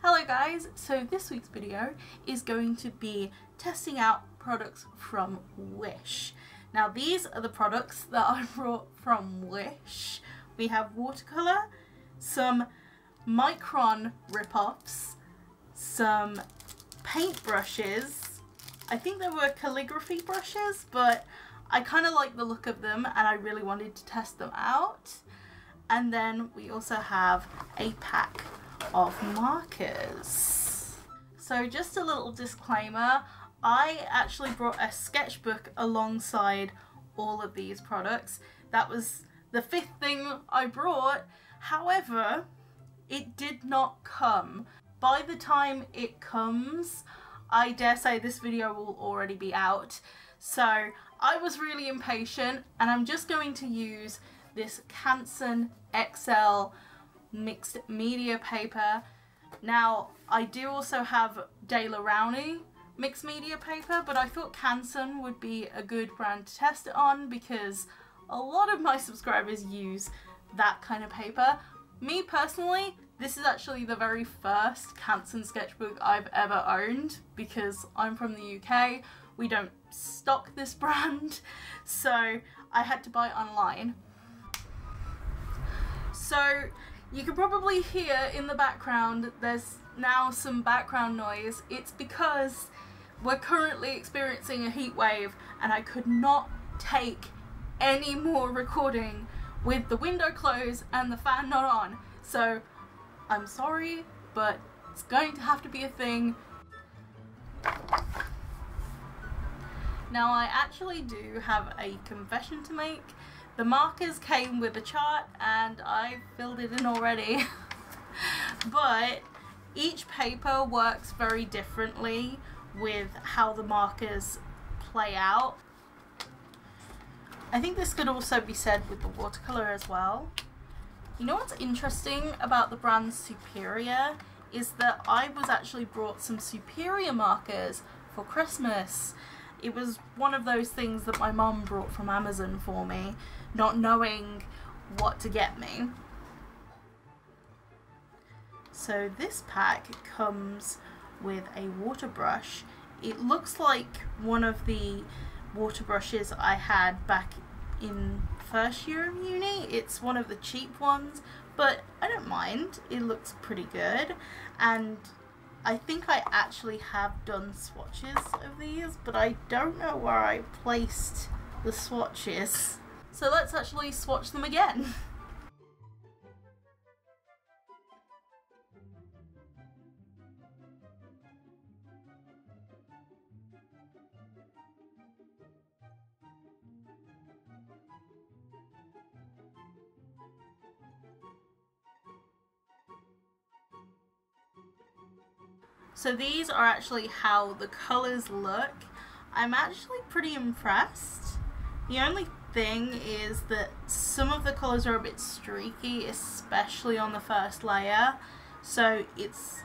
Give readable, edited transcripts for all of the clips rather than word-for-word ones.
Hello guys, so this week's video is going to be testing out products from Wish. Now these are the products that I brought from Wish. We have watercolour, some Micron rip-offs, some paint brushes. I think they were calligraphy brushes, but I kind of like the look of them and I really wanted to test them out. And then we also have a pack of markers. So just a little disclaimer, I actually brought a sketchbook alongside all of these products. That was the fifth thing I brought. However, it did not come. By the time it comes, I dare say this video will already be out. So I was really impatient and I'm just going to use this Canson XL mixed media paper. Now I do also have De La Rowney mixed media paper, but I thought Canson would be a good brand to test it on because a lot of my subscribers use that kind of paper. Me personally, this is actually the very first Canson sketchbook I've ever owned because I'm from the UK. We don't stock this brand, so I had to buy it online. So you can probably hear in the background there's now some background noise. It's because we're currently experiencing a heat wave and I could not take any more recording with the window closed and the fan not on. So I'm sorry, but it's going to have to be a thing. Now I actually do have a confession to make. The markers came with a chart and I filled it in already. But each paper works very differently with how the markers play out. I think this could also be said with the watercolour as well. You know what's interesting about the brand Superior is that I was actually brought some Superior markers for Christmas. It was one of those things that my mum brought from Amazon for me, not knowing what to get me. So this pack comes with a water brush. It looks like one of the water brushes I had back in first year of uni. It's one of the cheap ones, but I don't mind. It looks pretty good, and I think I actually have done swatches of these, but I don't know where I placed the swatches. So let's actually swatch them again. So these are actually how the colours look. I'm actually pretty impressed. The only thing is that some of the colours are a bit streaky, especially on the first layer. So it's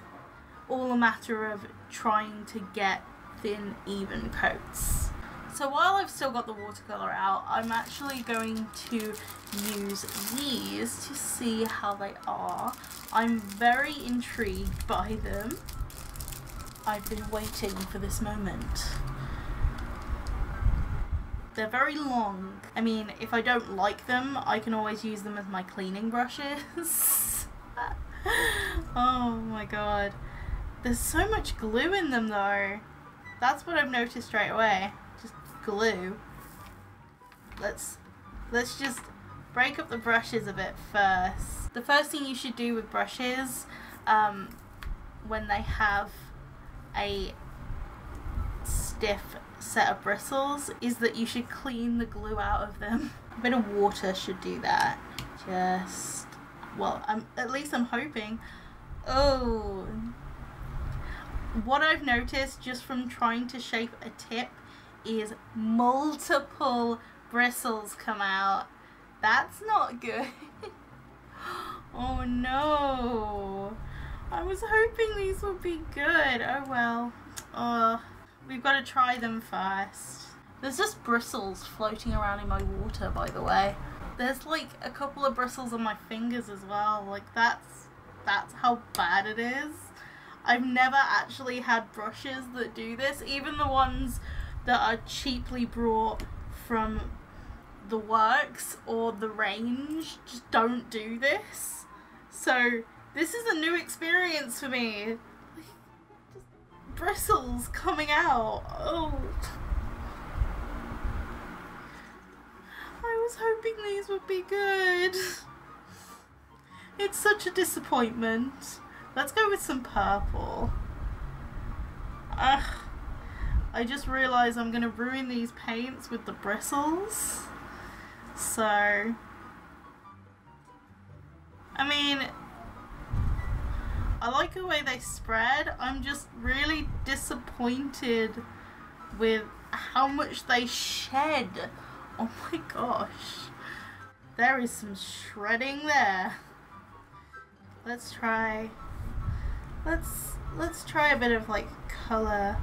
all a matter of trying to get thin, even coats. So while I've still got the watercolour out, I'm actually going to use these to see how they are. I'm very intrigued by them. I've been waiting for this moment. They're very long. I mean, if I don't like them, I can always use them as my cleaning brushes. Oh my god. There's so much glue in them though. That's what I've noticed straight away. Just glue. Let's just break up the brushes a bit first. The first thing you should do with brushes, when they have a stiff set of bristles, is that you should clean the glue out of them. A bit of water should do that. Just, well, at least I'm hoping. Oh, what I've noticed just from trying to shape a tip is multiple bristles come out. That's not good. Oh no. I was hoping these would be good. Oh well. We've got to try them first. There's just bristles floating around in my water, by the way. There's like a couple of bristles on my fingers as well. Like that's how bad it is. I've never actually had brushes that do this. Even the ones that are cheaply brought from the works or the range just don't do this. So this is a new experience for me. Just bristles coming out. Oh. I was hoping these would be good. It's such a disappointment. Let's go with some purple. Ugh. I just realised I'm going to ruin these paints with the bristles. So, I mean, I like the way they spread. I'm just really disappointed with how much they shed. Oh my gosh. There is some shredding there. Let's try a bit of like color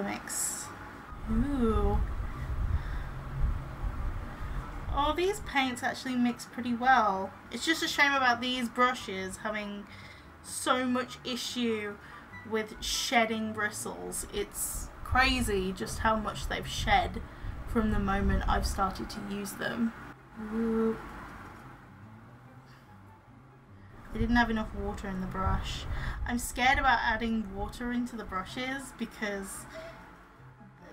mix. Ooh. Oh, these paints actually mix pretty well. It's just a shame about these brushes having so much issue with shedding bristles. It's crazy just how much they've shed from the moment I've started to use them. Ooh. I didn't have enough water in the brush. I'm scared about adding water into the brushes because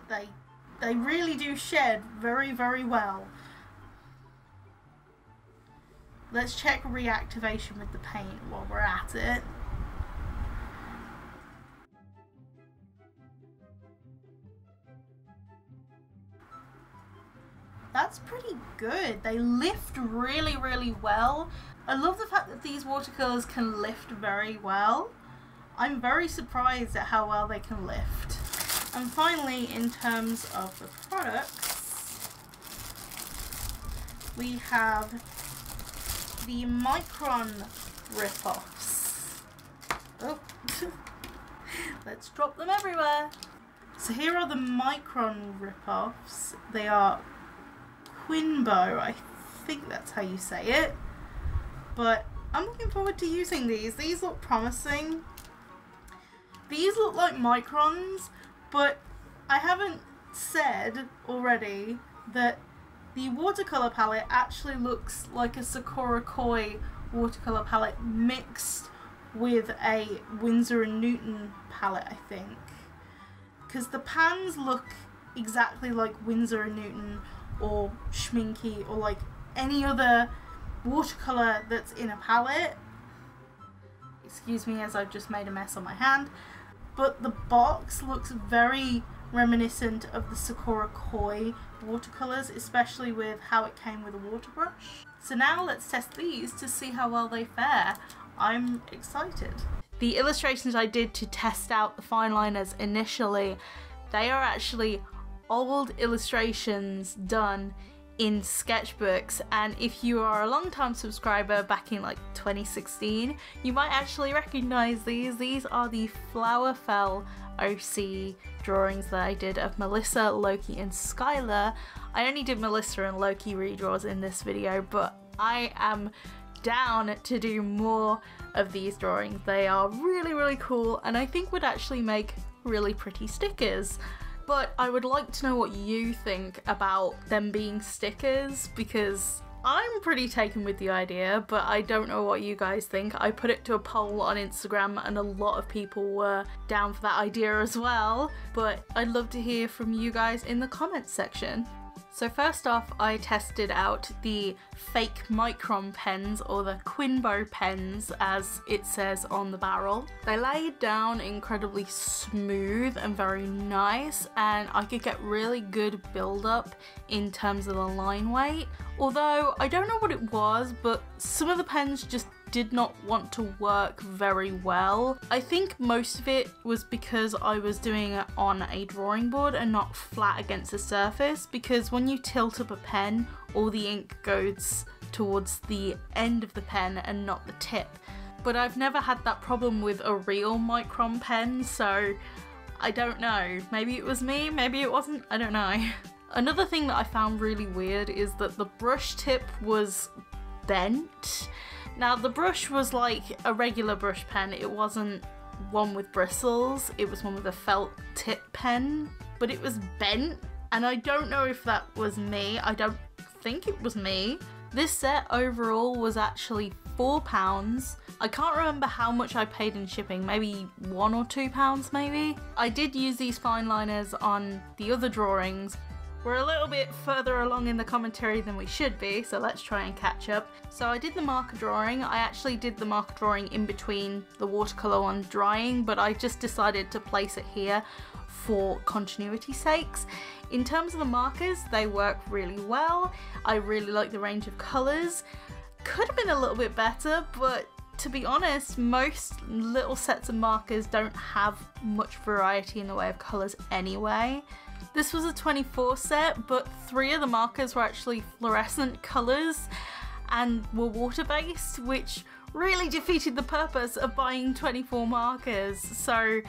they really do shed very, very well. Let's check reactivation with the paint while we're at it. That's pretty good. They lift really, really well. I love the fact that these watercolours can lift very well. I'm very surprised at how well they can lift. And finally, in terms of the products, we have the Micron rip-offs. Oh, let's drop them everywhere. So here are the Micron rip-offs. They are Quinbo, I think that's how you say it. But I'm looking forward to using these. These look promising. These look like Microns, but I haven't said already that the watercolour palette actually looks like a Sakura Koi watercolour palette mixed with a Winsor & Newton palette, I think. Because the pans look exactly like Winsor & Newton or Schminky or like any other watercolour that's in a palette. Excuse me as I've just made a mess on my hand. But the box looks very reminiscent of the Sakura Koi watercolours, especially with how it came with a water brush. So now let's test these to see how well they fare. I'm excited. The illustrations I did to test out the fine liners initially, they are actually old illustrations done in sketchbooks, and if you are a long-time subscriber back in like 2016, you might actually recognize these. These are the Flowerfell OC drawings that I did of Melissa, Loki and Skylar. I only did Melissa and Loki redraws in this video, but I am down to do more of these drawings. They are really, really cool and I think would actually make really pretty stickers. But I would like to know what you think about them being stickers, because I'm pretty taken with the idea, but I don't know what you guys think. I put it to a poll on Instagram and a lot of people were down for that idea as well, but I'd love to hear from you guys in the comments section. So first off, I tested out the fake Micron pens, or the Quinbo pens as it says on the barrel. They laid down incredibly smooth and very nice, and I could get really good build up in terms of the line weight. Although I don't know what it was, but some of the pens just did not want to work very well. I think most of it was because I was doing it on a drawing board and not flat against the surface, because when you tilt up a pen, all the ink goes towards the end of the pen and not the tip. But I've never had that problem with a real Micron pen, so I don't know. Maybe it was me, maybe it wasn't, I don't know. Another thing that I found really weird is that the brush tip was bent. Now the brush was like a regular brush pen, it wasn't one with bristles, it was one with a felt tip pen, but it was bent, and I don't know if that was me, I don't think it was me. This set overall was actually £4. I can't remember how much I paid in shipping, maybe £1 or £2 maybe. I did use these fine liners on the other drawings. We're a little bit further along in the commentary than we should be, so let's try and catch up. So I did the marker drawing. I actually did the marker drawing in between the watercolour one drying, but I just decided to place it here for continuity sakes. In terms of the markers, they work really well. I really like the range of colours. Could have been a little bit better, but to be honest, most little sets of markers don't have much variety in the way of colours anyway. This was a 24 set, but 3 of the markers were actually fluorescent colours and were water-based, which really defeated the purpose of buying 24 markers. So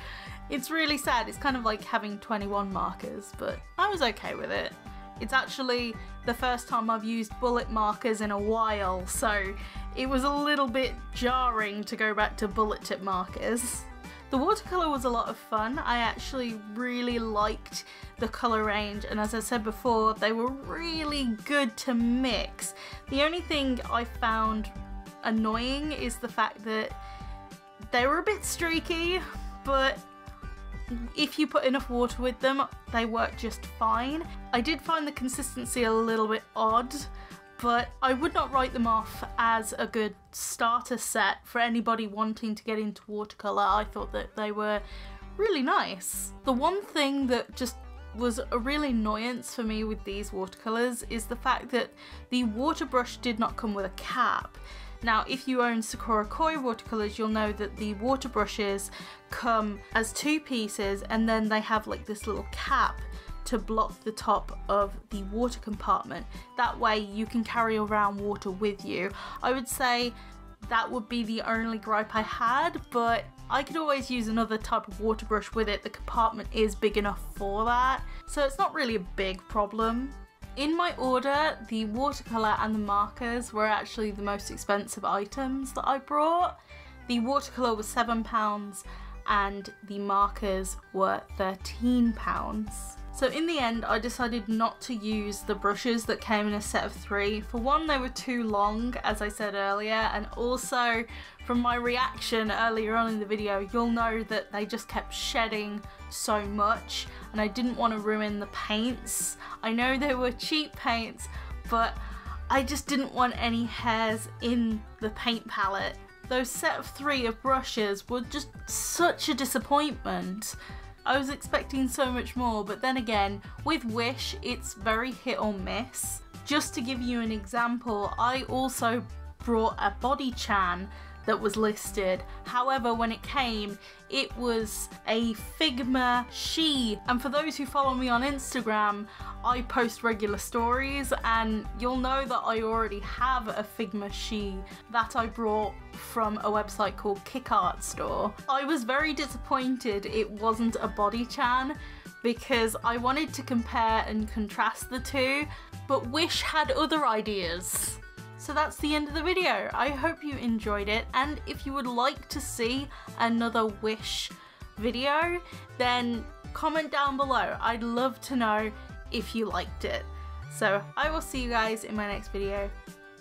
it's really sad. It's kind of like having 21 markers, but I was okay with it. It's actually the first time I've used bullet markers in a while, so it was a little bit jarring to go back to bullet tip markers. The watercolour was a lot of fun. I actually really liked the colour range, and as I said before, they were really good to mix. The only thing I found annoying is the fact that they were a bit streaky, but if you put enough water with them, they work just fine. I did find the consistency a little bit odd, but I would not write them off as a good starter set for anybody wanting to get into watercolour. I thought that they were really nice. The one thing that just was a real annoyance for me with these watercolours is the fact that the water brush did not come with a cap. Now, if you own Sakura Koi watercolours, you'll know that the water brushes come as 2 pieces, and then they have like this little cap to block the top of the water compartment. That way you can carry around water with you. I would say that would be the only gripe I had, but I could always use another type of water brush with it. The compartment is big enough for that, so it's not really a big problem. In my order, the watercolour and the markers were actually the most expensive items that I brought. The watercolour was £7 and the markers were £13. So in the end, I decided not to use the brushes that came in a set of 3. For one, they were too long, as I said earlier, and also from my reaction earlier on in the video, you'll know that they just kept shedding so much, and I didn't want to ruin the paints. I know they were cheap paints, but I just didn't want any hairs in the paint palette. Those set of 3 of brushes were just such a disappointment. I was expecting so much more, but then again, with Wish, it's very hit or miss. Just to give you an example, I also brought a body chan that was listed. However, when it came, it was a Figma she. And for those who follow me on Instagram, I post regular stories, and you'll know that I already have a Figma she that I brought from a website called Kick Art Store. I was very disappointed it wasn't a body chan because I wanted to compare and contrast the two, but Wish had other ideas. So that's the end of the video. I hope you enjoyed it, and if you would like to see another Wish video, then comment down below. I'd love to know if you liked it. So I will see you guys in my next video.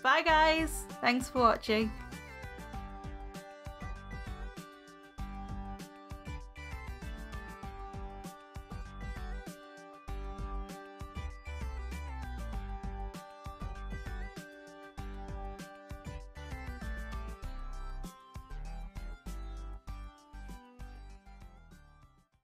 Bye guys! Thanks for watching.